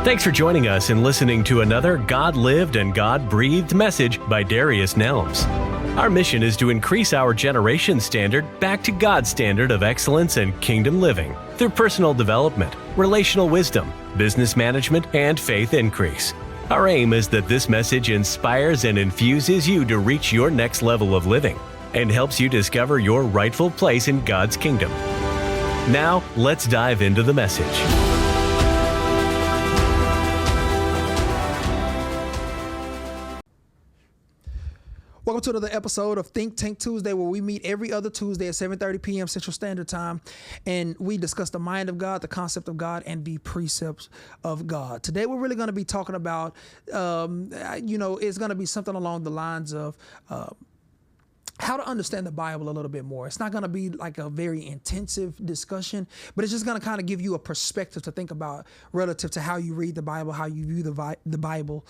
Thanks for joining us and listening to another God-lived and God-breathed message by Darius Nelms. Our mission is to increase our generation standard back to God's standard of excellence and kingdom living through personal development, relational wisdom, business management, and faith increase. Our aim is that this message inspires and infuses you to reach your next level of living and helps you discover your rightful place in God's kingdom. Now, let's dive into the message. Welcome to another episode of Think Tank Tuesday, where we meet every other Tuesday at 7:30 p.m. Central Standard Time, and we discuss the mind of God, the concept of God, and the precepts of God. Today, we're really going to be talking about, it's going to be something along the lines of how to understand the Bible a little bit more. It's not going to be like a very intensive discussion, but it's just going to kind of give you a perspective to think about relative to how you read the Bible, how you view the Bible,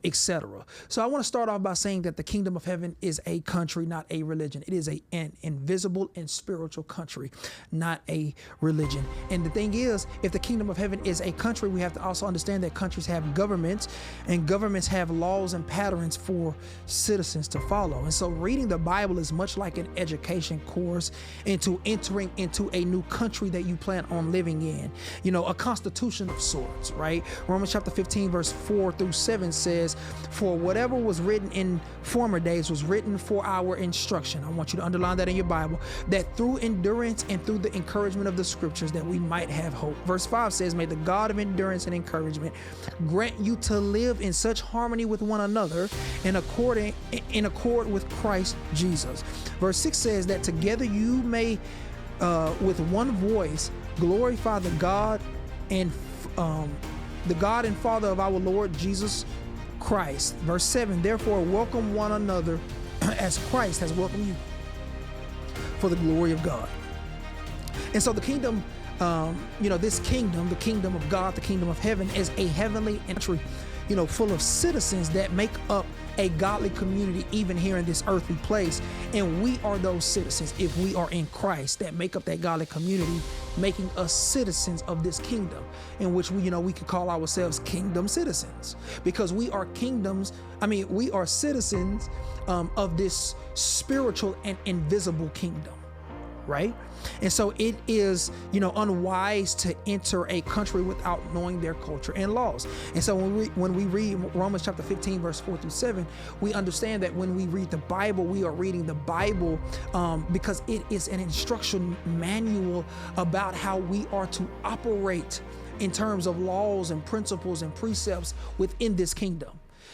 etc. So I want to start off by saying that the kingdom of heaven is a country, not a religion. It is an invisible and spiritual country, not a religion. And the thing is, if the kingdom of heaven is a country, we have to also understand that countries have governments, and governments have laws and patterns for citizens to follow. And so reading the Bible is much like an education course into entering into a new country that you plan on living in. You know, a constitution of sorts, right? Romans chapter 15 verse 4 through 7 says, "For whatever was written in former days was written for our instruction." I want you to underline that in your Bible, that through endurance and through the encouragement of the scriptures that we might have hope. Verse 5 says, "May the God of endurance and encouragement grant you to live in such harmony with one another in accord with Christ Jesus." Verse 6 says that together you may with one voice glorify the God and Father of our Lord Jesus Christ. Verse 7, "Therefore welcome one another as Christ has welcomed you for the glory of God." And so the kingdom, this kingdom, the kingdom of God, the kingdom of heaven, is a heavenly entry, full of citizens that make up a godly community even here in this earthly place. And we are those citizens, if we are in Christ, that make up that godly community, making us citizens of this kingdom, in which we could call ourselves kingdom citizens, because we are we are citizens of this spiritual and invisible kingdom. Right? And so it is, unwise to enter a country without knowing their culture and laws. And so when we read Romans chapter 15, verse 4 through 7, we understand that when we read the Bible, we are reading the Bible because it is an instruction manual about how we are to operate in terms of laws and principles and precepts within this kingdom.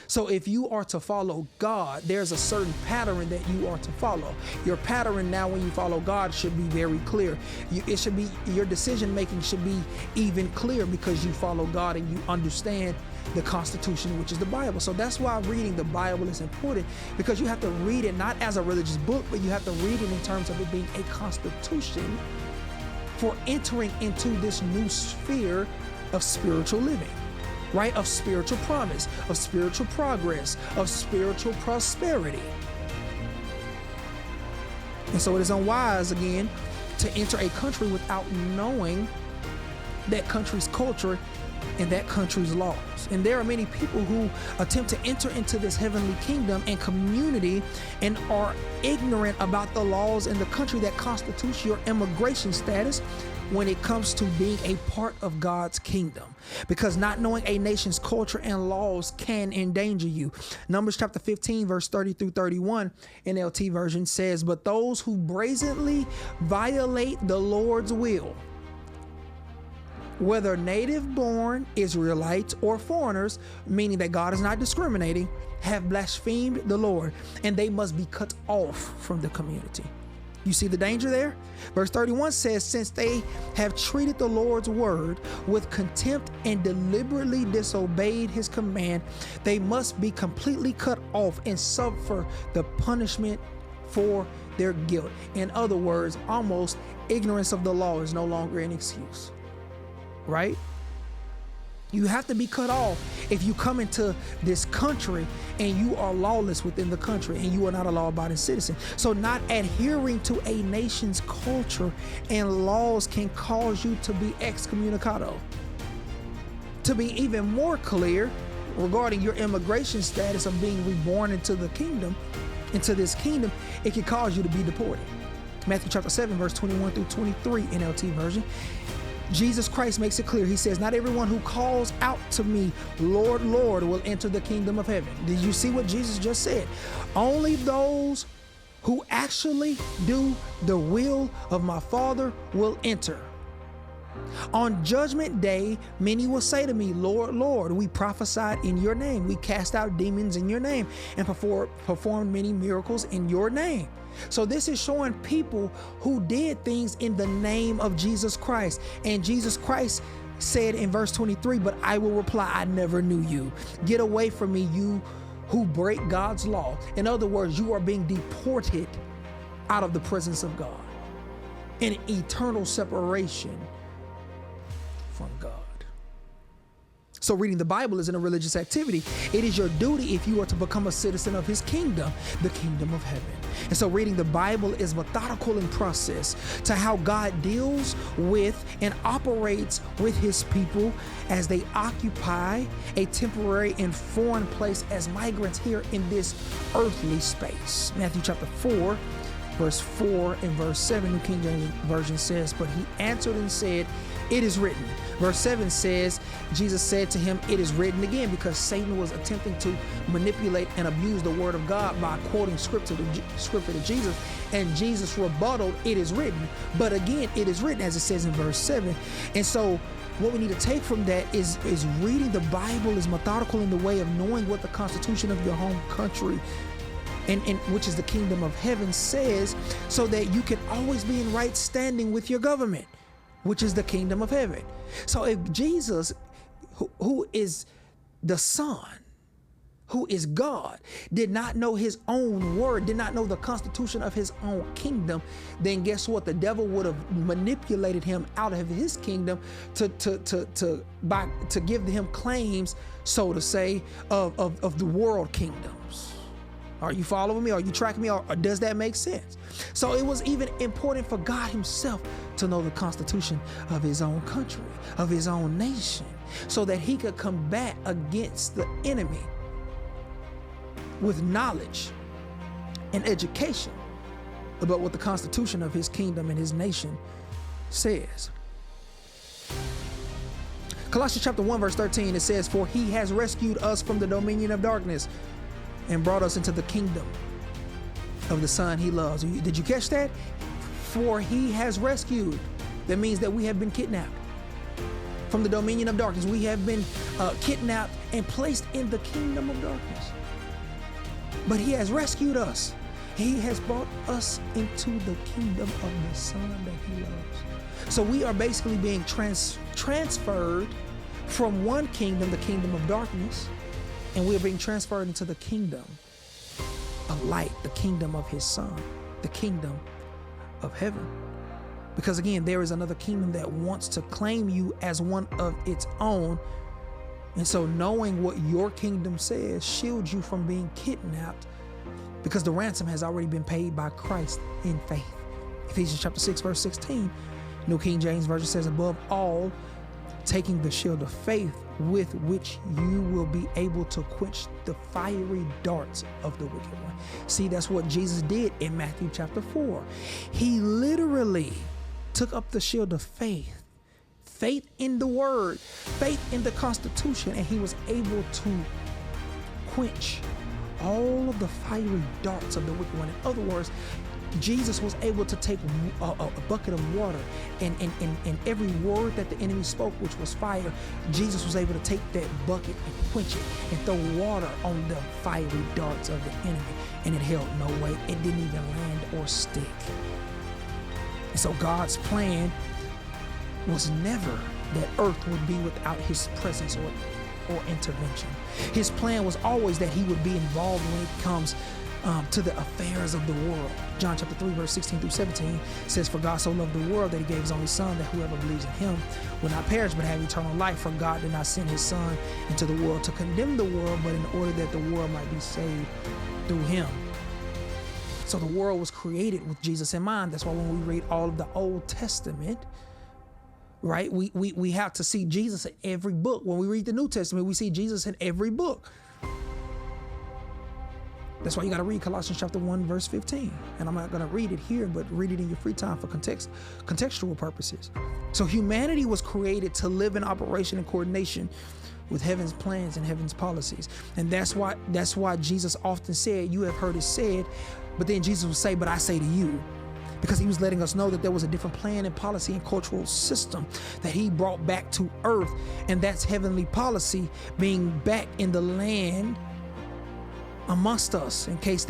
So if you are to follow God, there's a certain pattern that you are to follow. Your pattern now when you follow God should be very clear. Your decision making should be even clear because you follow God and you understand the Constitution, which is the Bible. So that's why reading the Bible is important, because you have to read it not as a religious book, but you have to read it in terms of it being a constitution for entering into this new sphere of spiritual living. Right? Of spiritual promise, of spiritual progress, of spiritual prosperity. And so it is unwise, again, to enter a country without knowing that country's culture and that country's laws. And there are many people who attempt to enter into this heavenly kingdom and community and are ignorant about the laws in the country that constitutes your immigration status when it comes to being a part of God's kingdom, because not knowing a nation's culture and laws can endanger you. Numbers chapter 15 verse 30 through 31 NLT version says, "But those who brazenly violate the Lord's will, whether native-born Israelites or foreigners," meaning that God is not discriminating, "have blasphemed the Lord, and they must be cut off from the community." You see the danger there? Verse 31 says, "Since they have treated the Lord's word with contempt and deliberately disobeyed his command, they must be completely cut off and suffer the punishment for their guilt." In other words, almost ignorance of the law is no longer an excuse. Right? You have to be cut off if you come into this country and you are lawless within the country and you are not a law-abiding citizen. So not adhering to a nation's culture and laws can cause you to be excommunicado. To be even more clear regarding your immigration status of being reborn into the kingdom, into this kingdom, it can cause you to be deported. Matthew chapter 7, verse 21 through 23, NLT version. Jesus Christ makes it clear. He says, not everyone who calls out to me, Lord, Lord, will enter the kingdom of heaven. Did you see what Jesus just said? Only those who actually do the will of my Father will enter. On judgment day, many will say to me, Lord, Lord, we prophesied in your name. We cast out demons in your name and performed many miracles in your name. So this is showing people who did things in the name of Jesus Christ. And Jesus Christ said in verse 23, but I will reply, I never knew you. Get away from me, you who break God's law. In other words, you are being deported out of the presence of God in eternal separation from God. So reading the Bible isn't a religious activity. It is your duty if you are to become a citizen of his kingdom, the kingdom of heaven. And so reading the Bible is methodical in process to how God deals with and operates with his people as they occupy a temporary and foreign place as migrants here in this earthly space. Matthew chapter 4, verse 4 and verse 7, New King James Version says, but he answered and said, it is written. Verse 7 says, Jesus said to him, it is written again, because Satan was attempting to manipulate and abuse the word of God by quoting scripture to Jesus. And Jesus rebutted, it is written. But again, it is written, as it says in verse 7. And so what we need to take from that is reading the Bible is methodical in the way of knowing what the Constitution of your home country and which is the kingdom of heaven says, so that you can always be in right standing with your government, which is the kingdom of heaven. So if Jesus, who is the Son, who is God, did not know his own word, did not know the constitution of his own kingdom, then guess what? The devil would have manipulated him out of his kingdom to give him claims, so to say, of the world kingdoms. Are you following me? Are you tracking me? Or does that make sense? So it was even important for God himself to know the constitution of his own country, of his own nation, so that he could combat against the enemy with knowledge and education about what the constitution of his kingdom and his nation says. Colossians chapter 1, verse 13, it says, for he has rescued us from the dominion of darkness and brought us into the kingdom of the Son he loves. Did you catch that? For he has rescued. That means that we have been kidnapped from the dominion of darkness. We have been kidnapped and placed in the kingdom of darkness. But he has rescued us. He has brought us into the kingdom of the Son that he loves. So we are basically being transferred from one kingdom, the kingdom of darkness, and we are being transferred into the kingdom of light, the kingdom of his Son, the kingdom of heaven. Because again, there is another kingdom that wants to claim you as one of its own. And so knowing what your kingdom says shields you from being kidnapped, because the ransom has already been paid by Christ in faith. Ephesians chapter 6, verse 16, New King James Version says, above all, taking the shield of faith, with which you will be able to quench the fiery darts of the wicked one. See, that's what Jesus did in Matthew chapter 4. He literally took up the shield of faith, faith in the word, faith in the Constitution, and he was able to quench all of the fiery darts of the wicked one. In other words, Jesus was able to take a bucket of water and every word that the enemy spoke, which was fire, Jesus was able to take that bucket and quench it and throw water on the fiery darts of the enemy, and it held no weight. It didn't even land or stick. And so God's plan was never that earth would be without his presence or intervention. His plan was always that he would be involved when it comes to the affairs of the world. John chapter 3, verse 16 through 17 says, for God so loved the world that he gave his only Son, that whoever believes in him will not perish but have eternal life. For God did not send his Son into the world to condemn the world, but in order that the world might be saved through him. So the world was created with Jesus in mind. That's why when we read all of the Old Testament, right? We have to see Jesus in every book. When we read the New Testament, we see Jesus in every book. That's why you got to read Colossians chapter 1, verse 15. And I'm not going to read it here, but read it in your free time for contextual purposes. So humanity was created to live in operation and coordination with heaven's plans and heaven's policies. And that's why Jesus often said, you have heard it said, but then Jesus would say, but I say to you. Because he was letting us know that there was a different plan and policy and cultural system that he brought back to earth. And that's heavenly policy being back in the land amongst us in case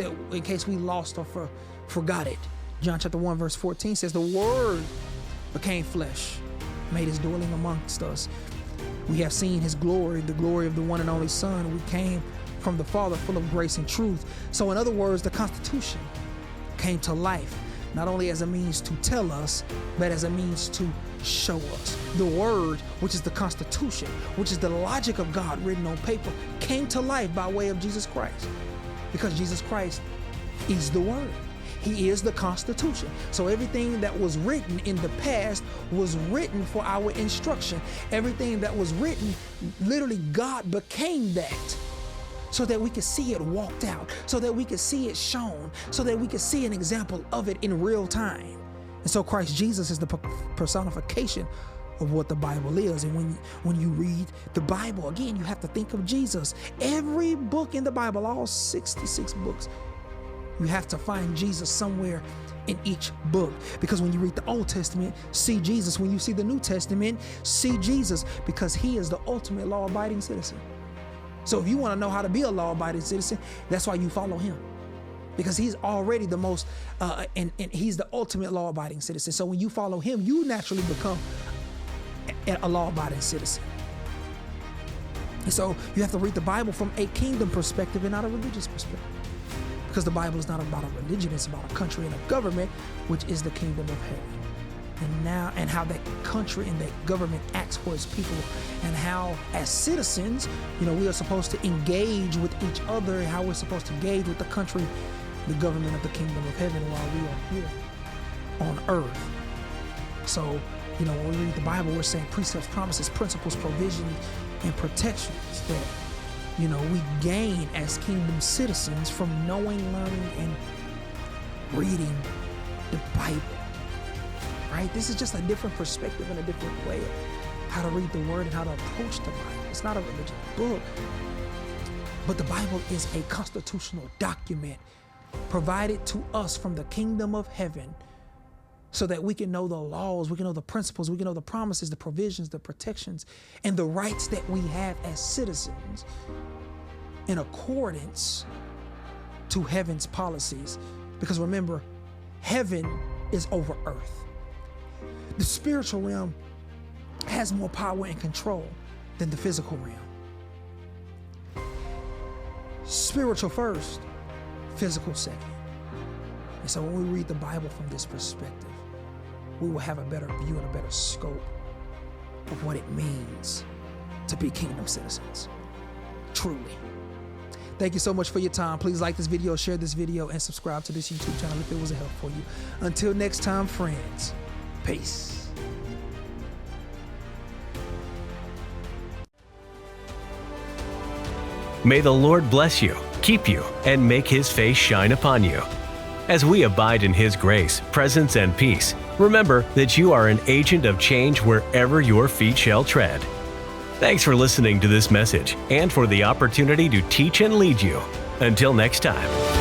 we lost or forgot it. John chapter 1 verse 14 says, the word became flesh, made his dwelling amongst us. We have seen his glory, the glory of the one and only Son. We came from the Father, full of grace and truth. So in other words, the Constitution came to life, not only as a means to tell us, but as a means to show us. The word, which is the Constitution, which is the logic of God written on paper, came to life by way of Jesus Christ. Because Jesus Christ is the word. He is the Constitution. So everything that was written in the past was written for our instruction. Everything that was written, literally God became that, so that we could see it walked out, so that we could see it shown, so that we could see an example of it in real time. And so Christ Jesus is the personification of what the Bible is. And when you read the Bible, again, you have to think of Jesus. Every book in the Bible, all 66 books, you have to find Jesus somewhere in each book. Because when you read the Old Testament, see Jesus. When you see the New Testament, see Jesus, because he is the ultimate law-abiding citizen. So if you want to know how to be a law-abiding citizen, that's why you follow him. Because he's already the most, and he's the ultimate law-abiding citizen. So when you follow him, you naturally become a law-abiding citizen. And so you have to read the Bible from a kingdom perspective and not a religious perspective. Because the Bible is not about a religion, it's about a country and a government, which is the kingdom of heaven. And how that country and that government acts for its people, and how as citizens, we are supposed to engage with each other, and how we're supposed to engage with the country, the government of the kingdom of heaven while we are here on earth. So, when we read the Bible, we're saying precepts, promises, principles, provisions, and protections that we gain as kingdom citizens from knowing, learning, and reading the Bible, right? This is just a different perspective and a different way of how to read the word and how to approach the Bible. It's not a religious book, but the Bible is a constitutional document provided to us from the kingdom of heaven, so that we can know the laws, we can know the principles, we can know the promises, the provisions, the protections, and the rights that we have as citizens in accordance to heaven's policies. Because remember, heaven is over earth. The spiritual realm has more power and control than the physical realm. Spiritual first, physical second. And so when we read the Bible from this perspective, we will have a better view and a better scope of what it means to be kingdom citizens. Truly. Thank you so much for your time. Please like this video, share this video, and subscribe to this YouTube channel if it was a help for you. Until next time, friends, peace. May the Lord bless you, keep you, and make his face shine upon you. As we abide in his grace, presence, and peace, remember that you are an agent of change wherever your feet shall tread. Thanks for listening to this message and for the opportunity to teach and lead you. Until next time.